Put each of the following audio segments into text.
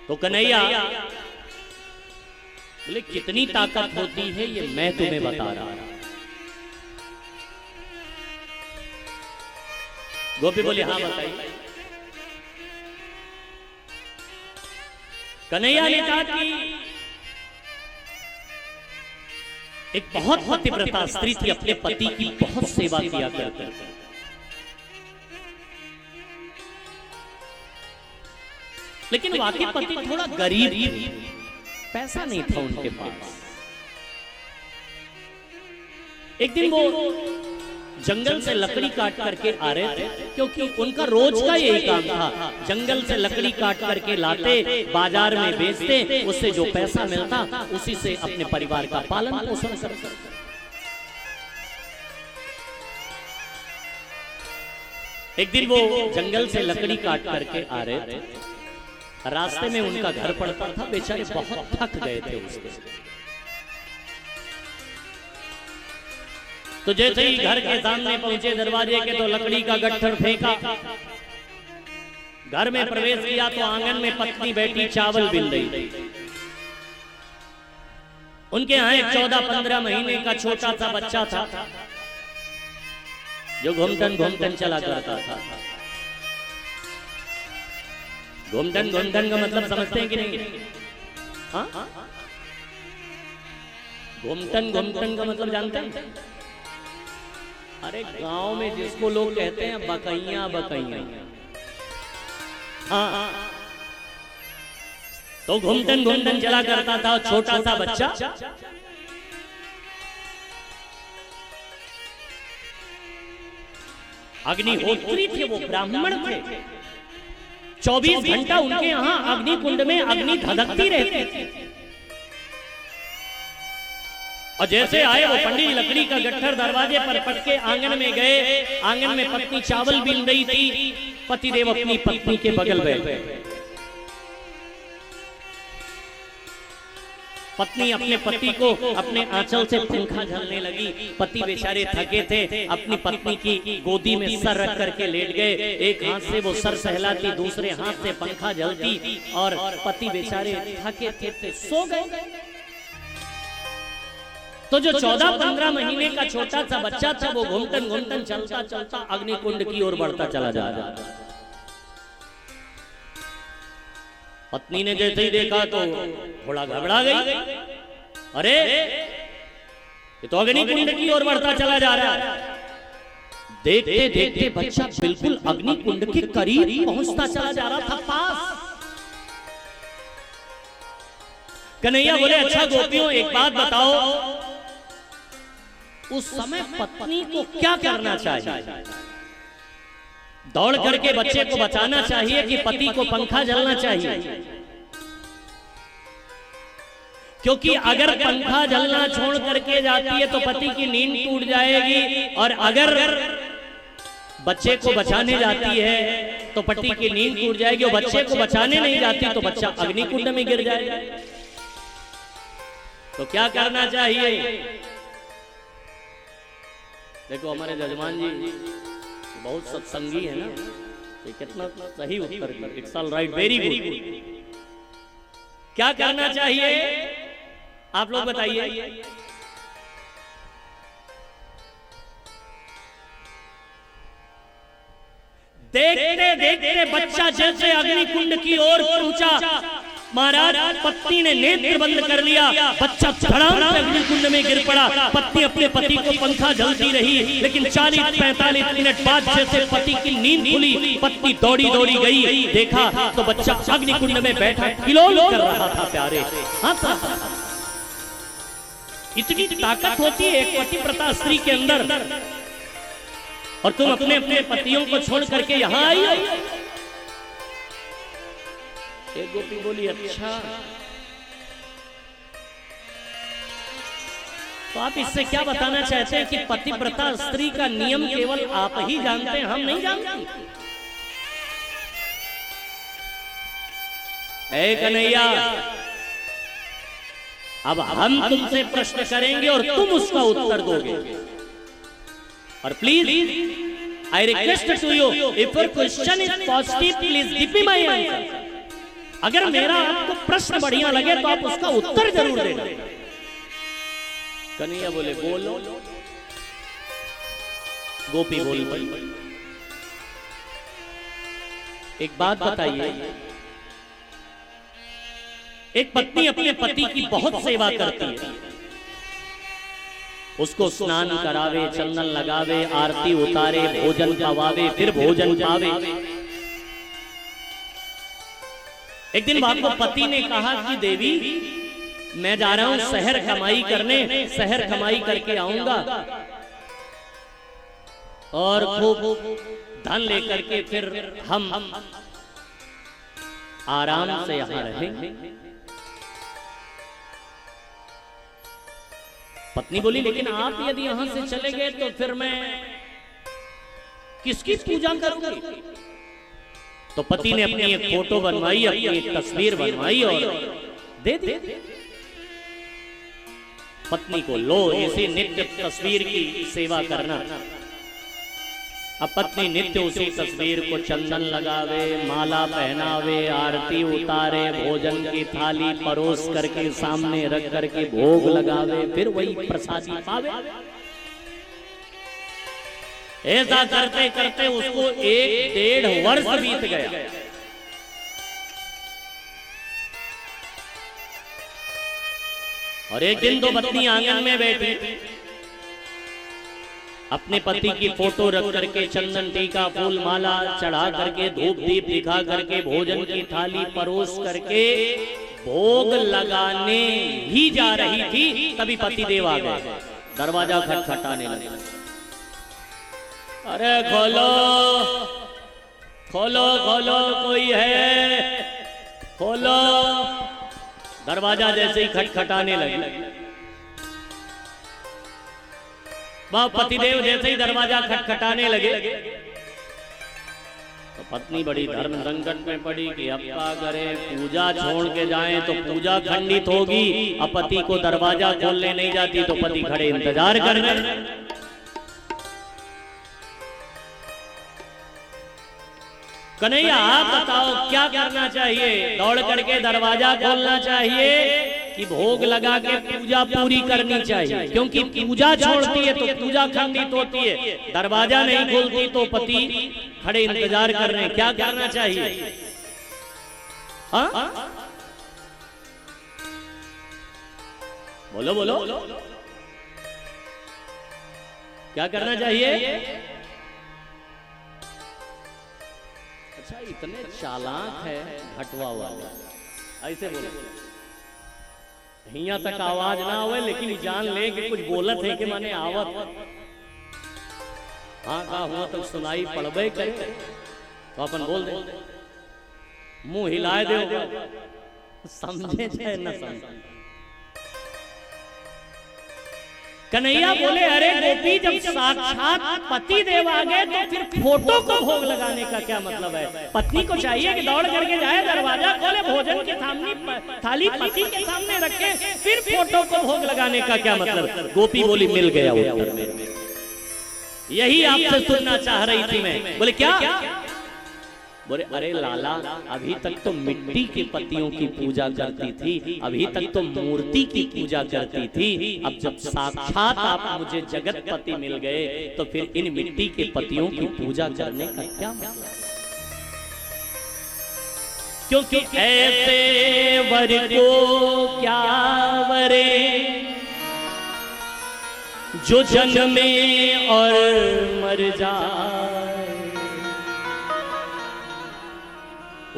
तो कन्हैया बोले कितनी ताकत होती है ये मैं तुम्हें बता रहा हूं। गोपी बोले हाँ बताइए। कन्हैया ने कहा कि एक बहुत पतिव्रता स्त्री थी, अपने पति की बहुत सेवा किया करती थी। लेकिन वाकई पति थोड़ा गरीब थे, पैसा नहीं था उनके पास। एक दिन वो जंगल से लकड़ी काट करके आ रहे थे, क्योंकि उनका रोज का यही काम था, जंगल से लकड़ी काट करके लाते, बाजार में बेचते, उससे जो पैसा मिलता उसी से अपने परिवार का पालन पोषण करते। एक दिन वो जंगल से लकड़ी काट करके आ रहे थे, रास्ते में उनका घर पड़ता था, बेचारे बहुत थक गए थे उसके। तो जैसे ही घर के सामने पहुंचे दरवाजे के, तो लकड़ी का गट्ठर फेंका, घर में प्रवेश किया तो आंगन में पत्नी बैठी चावल बिल रही थी। उनके यहाँ एक 14-15 महीने का छोटा सा बच्चा था, जो घूमटन चला करता था। घूमटन का मतलब समझते हैं कि नहीं? हाँ, घूमटन का मतलब जानते हैं? अरे गांव में जिसको लोग कहते हैं बकैया। हाँ, तो घूमटन चला करता था छोटा सा बच्चा। अग्निहोत्री थे, वो ब्राह्मण थे। 24 घंटा उनके यहाँ अग्नि कुंड में अग्नि धधकती रहती थी। और जैसे आए वो पंडित लकड़ी का गट्ठर दरवाजे पर पटके आंगन में गए। आंगन में पत्नी चावल बीन रही थी, पतिदेव अपनी पत्नी के बगल बैठे। पत्नी अपने पति को अपने आंचल से पंखा झलने लगी। पति बेचारे थके थे, अपनी पत्नी की गोदी में सर रख करके लेट गए। एक हाथ से वो सर सहलाती, दूसरे हाथ से पंखा झलती, और पति बेचारे थके थे सो गए। तो जो 14-15 महीने का छोटा सा बच्चा था, वो घूमटन चलता अग्निकुंड की ओर बढ़ता चला जा रहा। पत्नी ने जैसे ही देखा तो थोड़ा घबरा गई। अरे ये तो अग्निकुंड की ओर बढ़ता चला जा रहा है। देखते देखते बच्चा बिल्कुल अग्निकुंड के करीब पहुंचता चला जा रहा था, पास। कन्हैया बोले अच्छा गोपियों एक बात बताओ, उस समय पत्नी को क्या करना चाहिए? दौड़ करके बच्चे को बचाना चाहिए कि पति को पंखा झलना चाहिए? क्योंकि अगर पंखा झलना छोड़ करके जाती है तो पति की नींद टूट जाएगी, और अगर बच्चे को बचाने जाती है तो पति की नींद टूट जाएगी, और बच्चे को बचाने नहीं जाती तो बच्चा अग्निकुंड में गिर जाएगा। तो क्या करना चाहिए? देखो हमारे जजमान जी बहुत सत्संगी है ना, ये कितना सही उत्तर दिया। It's all right, very good. क्या करना चाहिए आप लोग बताइए? देखते देखते बच्चा जैसे अग्निकुंड की ओर पहुंचा, महाराज पत्नी ने नेत्र बंद कर लिया, बच्चा धड़ाम से अग्निकुंड में गिर पड़ा। पत्नी अपने पति को पंखा झलती रही, लेकिन 40-45 मिनट बाद जैसे पति की नींद खुली, पत्नी दौड़ी गई, देखा तो बच्चा अग्निकुंड में बैठा किलोल कर रहा था। प्यारे, इतनी ताकत होती है एक पतिव्रता स्त्री के अंदर, और तुम अपने अपने पतियों को छोड़ करके यहाँ आई हो। एक गोपी बोली अच्छा, तो आप इससे क्या बताना चाहते हैं कि पतिव्रता स्त्री का नियम केवल आप ही जानते हैं, हम नहीं जानते? ऐ कन्हैया, अब हम तुमसे प्रश्न करेंगे और तुम उसका उत्तर दोगे, और please I request to you, if your question is positive, please give me my answer. अगर मेरा आपको प्रश्न बढ़िया लगे तो आप उसका उत्तर जरूर देना। कन्हैया बोले बोलो। गोपी बोल पड़ी, एक बात बताइए, एक पत्नी अपने पति की बहुत सेवा करती है, उसको स्नान करावे, चंदन लगावे, आरती उतारे, भोजन पवावे, फिर भोजन पावे। एक दिन बाप को पति ने कहा कि देवी मैं जा रहा हूं शहर कमाई करने, शहर कमाई करके आऊंगा और खूब धन लेकर के फिर हम आराम से यहां रहेंगे। पत्नी बोली लेकिन आप यदि यहां से चले गए तो फिर मैं किसकी पूजा करूंगी? तो पति ने अपनी एक फोटो बनवाई, अपनी एक तस्वीर बनवाई और दे दी पत्नी को, लो इसी नित्य तस्वीर की सेवा करना। अब पत्नी नित्य उसी तस्वीर को चंदन लगावे, माला पहनावे, आरती उतारे, भोजन की थाली परोस करके सामने रख करके भोग लगावे, फिर वही प्रसादी पावे। ऐसा करते करते उसको 1-1.5 वर्ष बीत गया। और एक दिन तो पत्नी आंगन में बैठी, अपने पति की फोटो रख करके चंदन टीका फूल माला चढ़ा करके धूप दीप दिखा करके भोजन की थाली परोस करके भोग लगाने ही जा रही थी, तभी पति देव आ गए। दरवाजा खटखटाने लगे, अरे खोलो खोलो खोलो कोई है, खोलो। दरवाजा जैसे ही खटखटाने लगे, वह पतिदेव जैसे ही दरवाजा खटखटाने लगे तो पत्नी बड़ी धर्म संकट में पड़ी कि अब क्या करे, पूजा छोड़ के जाएं तो पूजा खंडित होगी। अब पति को दरवाजा खोलने नहीं जाती तो पति खड़े इंतजार कर रहे। कन्हैया आप बताओ क्या करना चाहिए? दौड़ करके दरवाजा खोलना चाहिए कि भोग लगा के पूजा पूरी करनी चाहिए? क्योंकि पूजा छोड़ती है तो पूजा खंडित होती है, दरवाजा नहीं खोलती तो पति खड़े इंतजार कर रहे हैं। क्या करना चाहिए? हाँ बोलो बोलो, क्या करना चाहिए? अच्छा इतने चालाक है हटवा वाले, ऐसे बोलो हिया तक आवाज ना आवे लेकिन जान ले कि कुछ बोलत है कि माने आवत। हाँ का हुआ तो सुनाई पड़बे करे तो अपन बोल दे, मुंह हिलाए दे, समझे चाहे न समझे। कन्हैया बोले अरे गोपी जब साक्षात पति देव आ गए तो फिर फोटो को भोग लगाने का क्या मतलब है? पत्नी को चाहिए कि दौड़ करके जाए, दरवाजा खोले, भोजन के सामने थाली पति के सामने रखे, फिर फोटो को भोग लगाने का क्या मतलब? गोपी बोली मिल गया उत्तर, यही आपसे सुनना चाह रही थी मैं। बोले क्या? बोले अरे लाला अभी तक तो मिट्टी के पत्तियों की पूजा करती थी, अभी तक तो मूर्ति की पूजा करती थी, अब जब साक्षात आप मुझे जगतपति मिल गए तो फिर इन मिट्टी के पत्तियों की पूजा करने का क्या मतलब? क्योंकि ऐसे वर को क्या वरे जो जन्मे और मर जाए,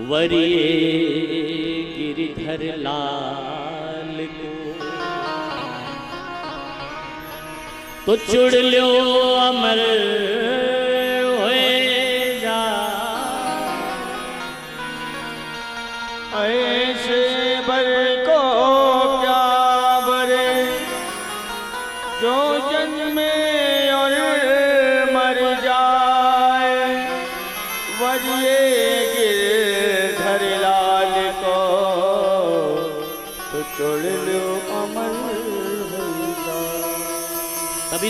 वरिये गिरिधर लाल को तो चुड़ लो अमर